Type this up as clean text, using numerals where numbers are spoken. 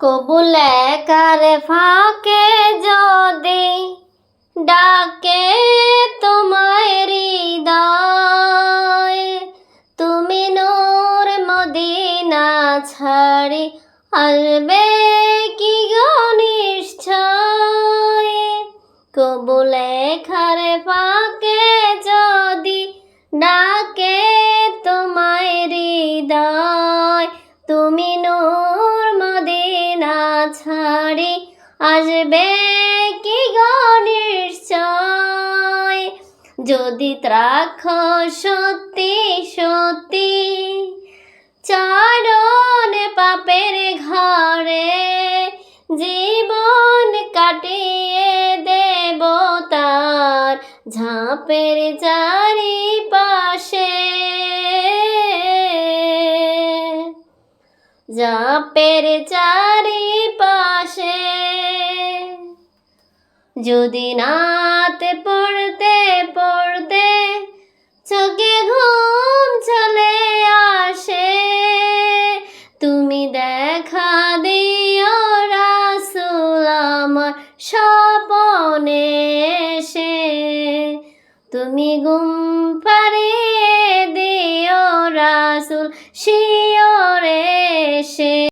কবুল একার ফাঁকে যদি ডাকে তোমায় হৃদয়, তুমি নূর মদিনা ছাড়ি আসবে কি গো নিশ্চয়। কবুল একার ফাঁকে যদি ডাকে তোমায় হৃদয়, তুমি নূর মদিনা ছাড়ি আসবে কি গো নিশ্চয়। যদি রাখো সত্যি সত্যি চরণ পাপের ঘরে, জীবন কাটিয়ে দেব তার ঝাঁপের চারিপাশে, ঝাঁপের চারিপাশে। যদি নাতে পড়তে পড়তে চোখে ঘুম চলে আসে, তুমি দেখা দিও রাসূল আমার স্বপনে এসে, তুমি ঘুম পাড়িয়ে দিও রাসূল শিয়রে এসে।